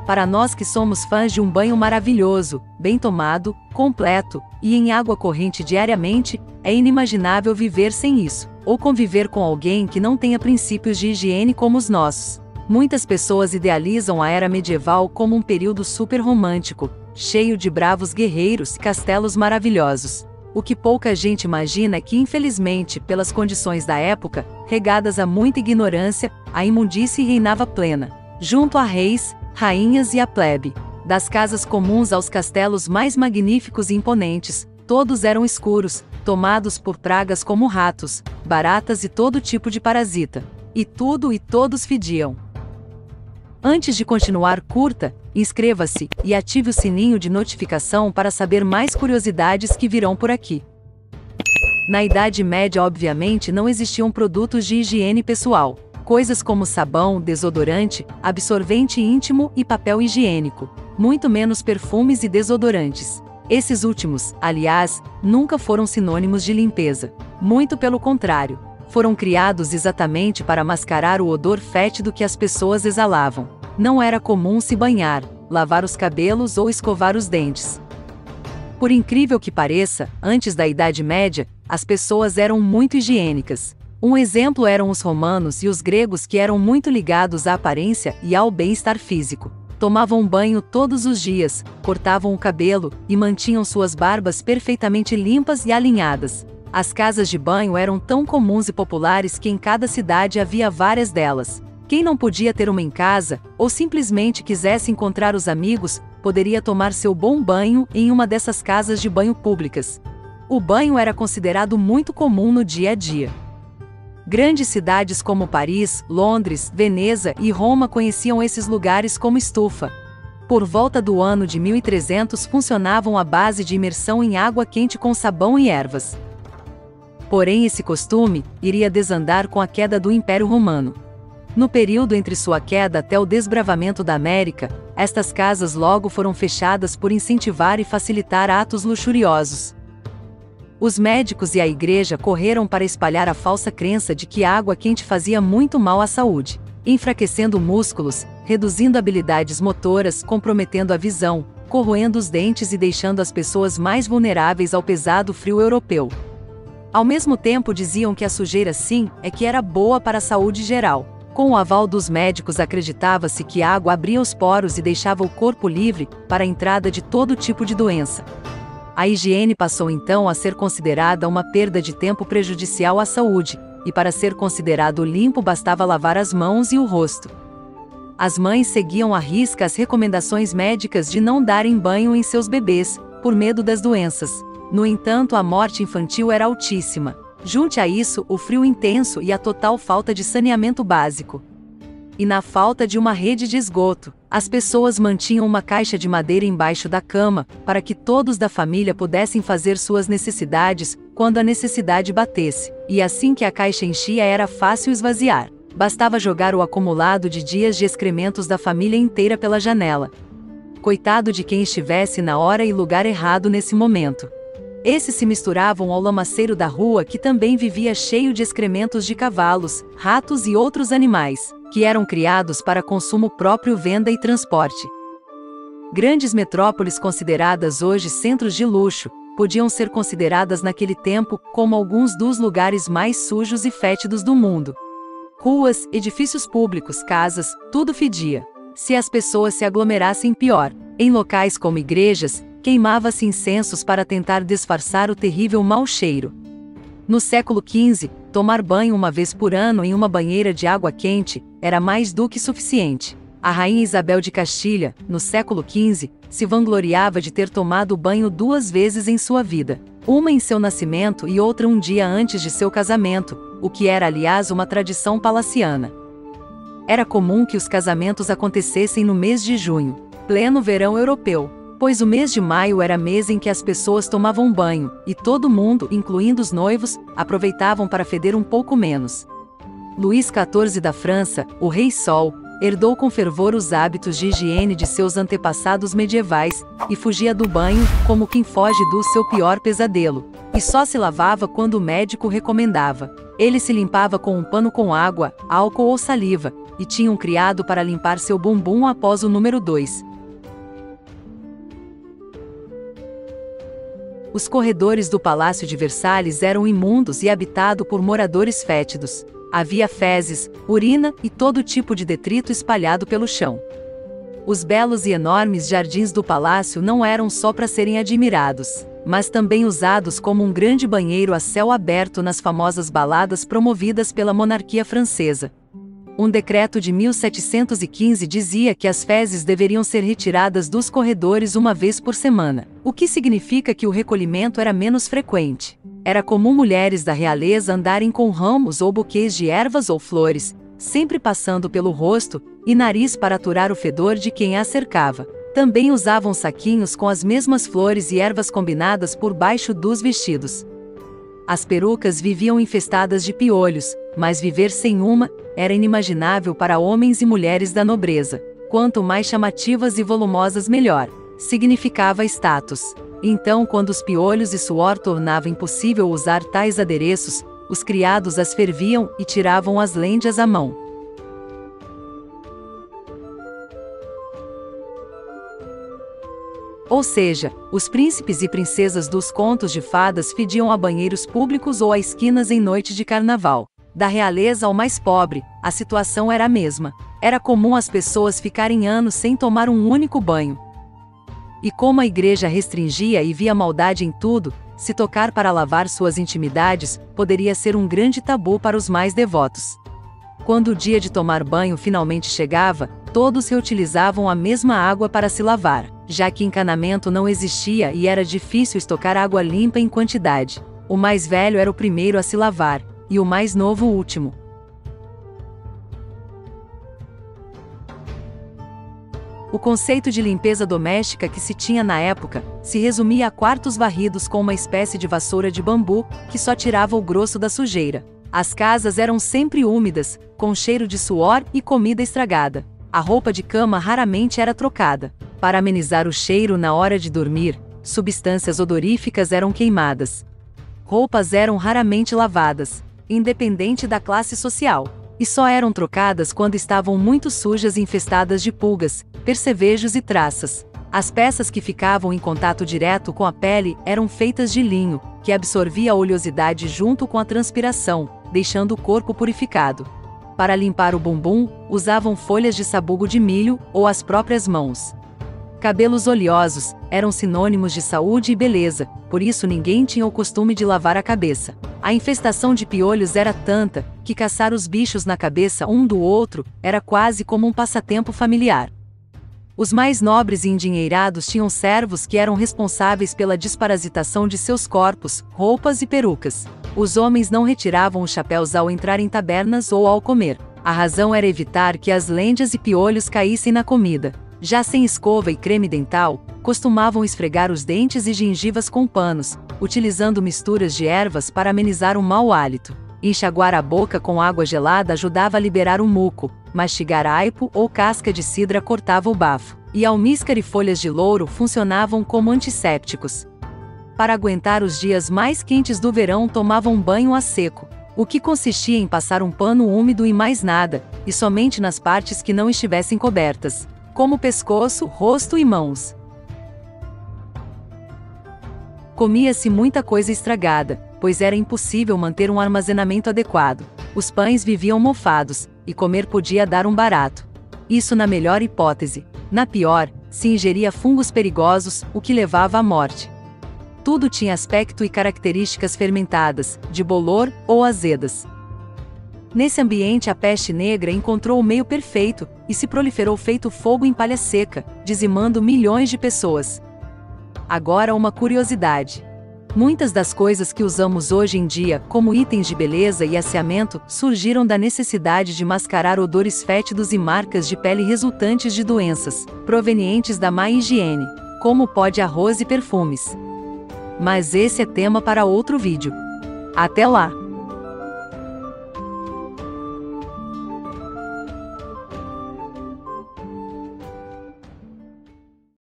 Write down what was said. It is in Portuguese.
Para nós que somos fãs de um banho maravilhoso, bem tomado, completo, e em água corrente diariamente, é inimaginável viver sem isso, ou conviver com alguém que não tenha princípios de higiene como os nossos. Muitas pessoas idealizam a era medieval como um período super romântico, cheio de bravos guerreiros e castelos maravilhosos. O que pouca gente imagina é que, infelizmente, pelas condições da época, regadas a muita ignorância, a imundície reinava plena, junto a reis, rainhas e a plebe. Das casas comuns aos castelos mais magníficos e imponentes, todos eram escuros, tomados por pragas como ratos, baratas e todo tipo de parasita. E tudo e todos fediam. Antes de continuar, curta, inscreva-se e ative o sininho de notificação para saber mais curiosidades que virão por aqui. Na Idade Média, obviamente, não existiam produtos de higiene pessoal. Coisas como sabão, desodorante, absorvente íntimo e papel higiênico. Muito menos perfumes e desodorantes. Esses últimos, aliás, nunca foram sinônimos de limpeza. Muito pelo contrário. Foram criados exatamente para mascarar o odor fétido que as pessoas exalavam. Não era comum se banhar, lavar os cabelos ou escovar os dentes. Por incrível que pareça, antes da Idade Média, as pessoas eram muito higiênicas. Um exemplo eram os romanos e os gregos, que eram muito ligados à aparência e ao bem-estar físico. Tomavam banho todos os dias, cortavam o cabelo e mantinham suas barbas perfeitamente limpas e alinhadas. As casas de banho eram tão comuns e populares que em cada cidade havia várias delas. Quem não podia ter uma em casa, ou simplesmente quisesse encontrar os amigos, poderia tomar seu bom banho em uma dessas casas de banho públicas. O banho era considerado muito comum no dia a dia. Grandes cidades como Paris, Londres, Veneza e Roma conheciam esses lugares como estufa. Por volta do ano de 1300 funcionavam à base de imersão em água quente com sabão e ervas. Porém, esse costume iria desandar com a queda do Império Romano. No período entre sua queda até o desbravamento da América, estas casas logo foram fechadas por incentivar e facilitar atos luxuriosos. Os médicos e a igreja correram para espalhar a falsa crença de que a água quente fazia muito mal à saúde, enfraquecendo músculos, reduzindo habilidades motoras, comprometendo a visão, corroendo os dentes e deixando as pessoas mais vulneráveis ao pesado frio europeu. Ao mesmo tempo, diziam que a sujeira, sim, é que era boa para a saúde geral. Com o aval dos médicos, acreditava-se que a água abria os poros e deixava o corpo livre para a entrada de todo tipo de doença. A higiene passou então a ser considerada uma perda de tempo prejudicial à saúde, e para ser considerado limpo bastava lavar as mãos e o rosto. As mães seguiam à risca as recomendações médicas de não darem banho em seus bebês, por medo das doenças. No entanto, a morte infantil era altíssima. Junte a isso o frio intenso e a total falta de saneamento básico. E na falta de uma rede de esgoto, as pessoas mantinham uma caixa de madeira embaixo da cama, para que todos da família pudessem fazer suas necessidades, quando a necessidade batesse. E assim que a caixa enchia era fácil esvaziar. Bastava jogar o acumulado de dias de excrementos da família inteira pela janela. Coitado de quem estivesse na hora e lugar errado nesse momento. Esses se misturavam ao lamaceiro da rua, que também vivia cheio de excrementos de cavalos, ratos e outros animais, que eram criados para consumo próprio, venda e transporte. Grandes metrópoles consideradas hoje centros de luxo, podiam ser consideradas naquele tempo como alguns dos lugares mais sujos e fétidos do mundo. Ruas, edifícios públicos, casas, tudo fedia. Se as pessoas se aglomerassem, pior. Em locais como igrejas, queimava-se incensos para tentar disfarçar o terrível mau cheiro. No século XV, tomar banho uma vez por ano em uma banheira de água quente era mais do que suficiente. A rainha Isabel de Castilha, no século XV, se vangloriava de ter tomado banho 2 vezes em sua vida. Uma em seu nascimento e outra um dia antes de seu casamento, o que era, aliás, uma tradição palaciana. Era comum que os casamentos acontecessem no mês de junho, pleno verão europeu, pois o mês de maio era mês em que as pessoas tomavam banho, e todo mundo, incluindo os noivos, aproveitavam para feder um pouco menos. Luís XIV da França, o Rei Sol, herdou com fervor os hábitos de higiene de seus antepassados medievais, e fugia do banho como quem foge do seu pior pesadelo, e só se lavava quando o médico recomendava. Ele se limpava com um pano com água, álcool ou saliva, e tinha um criado para limpar seu bumbum após o número 2. Os corredores do Palácio de Versalhes eram imundos e habitados por moradores fétidos. Havia fezes, urina e todo tipo de detrito espalhado pelo chão. Os belos e enormes jardins do palácio não eram só para serem admirados, mas também usados como um grande banheiro a céu aberto nas famosas baladas promovidas pela monarquia francesa. Um decreto de 1715 dizia que as fezes deveriam ser retiradas dos corredores uma vez por semana, o que significa que o recolhimento era menos frequente. Era comum mulheres da realeza andarem com ramos ou buquês de ervas ou flores, sempre passando pelo rosto e nariz para aturar o fedor de quem as cercava. Também usavam saquinhos com as mesmas flores e ervas combinadas por baixo dos vestidos. As perucas viviam infestadas de piolhos, mas viver sem uma era inimaginável para homens e mulheres da nobreza. Quanto mais chamativas e volumosas, melhor. Significava status. Então, quando os piolhos e suor tornavam impossível usar tais adereços, os criados as ferviam e tiravam as lêndias à mão. Ou seja, os príncipes e princesas dos contos de fadas fediam a banheiros públicos ou a esquinas em noite de carnaval. Da realeza ao mais pobre, a situação era a mesma. Era comum as pessoas ficarem anos sem tomar um único banho. E como a igreja restringia e via maldade em tudo, se tocar para lavar suas intimidades poderia ser um grande tabu para os mais devotos. Quando o dia de tomar banho finalmente chegava, todos reutilizavam a mesma água para se lavar, já que encanamento não existia e era difícil estocar água limpa em quantidade. O mais velho era o primeiro a se lavar, e o mais novo o último. O conceito de limpeza doméstica que se tinha na época se resumia a quartos varridos com uma espécie de vassoura de bambu que só tirava o grosso da sujeira. As casas eram sempre úmidas, com cheiro de suor e comida estragada. A roupa de cama raramente era trocada. Para amenizar o cheiro na hora de dormir, substâncias odoríficas eram queimadas. Roupas eram raramente lavadas, independente da classe social, e só eram trocadas quando estavam muito sujas e infestadas de pulgas, percevejos e traças. As peças que ficavam em contato direto com a pele eram feitas de linho, que absorvia a oleosidade junto com a transpiração, deixando o corpo purificado. Para limpar o bumbum, usavam folhas de sabugo de milho ou as próprias mãos. Cabelos oleosos eram sinônimos de saúde e beleza, por isso ninguém tinha o costume de lavar a cabeça. A infestação de piolhos era tanta que caçar os bichos na cabeça um do outro era quase como um passatempo familiar. Os mais nobres e endinheirados tinham servos que eram responsáveis pela desparasitação de seus corpos, roupas e perucas. Os homens não retiravam os chapéus ao entrar em tabernas ou ao comer. A razão era evitar que as lêndias e piolhos caíssem na comida. Já sem escova e creme dental, costumavam esfregar os dentes e gengivas com panos, utilizando misturas de ervas para amenizar o mau hálito. Enxaguar a boca com água gelada ajudava a liberar o muco, mastigar aipo ou casca de cidra cortava o bafo, e almíscar e folhas de louro funcionavam como antissépticos. Para aguentar os dias mais quentes do verão tomavam banho a seco, o que consistia em passar um pano úmido e mais nada, e somente nas partes que não estivessem cobertas, como pescoço, rosto e mãos. Comia-se muita coisa estragada, pois era impossível manter um armazenamento adequado. Os pães viviam mofados, e comer podia dar um barato. Isso na melhor hipótese. Na pior, se ingeria fungos perigosos, o que levava à morte. Tudo tinha aspecto e características fermentadas, de bolor ou azedas. Nesse ambiente a peste negra encontrou o meio perfeito, e se proliferou feito fogo em palha seca, dizimando milhões de pessoas. Agora uma curiosidade. Muitas das coisas que usamos hoje em dia, como itens de beleza e asseamento, surgiram da necessidade de mascarar odores fétidos e marcas de pele resultantes de doenças, provenientes da má higiene, como pó de arroz e perfumes. Mas esse é tema para outro vídeo. Até lá!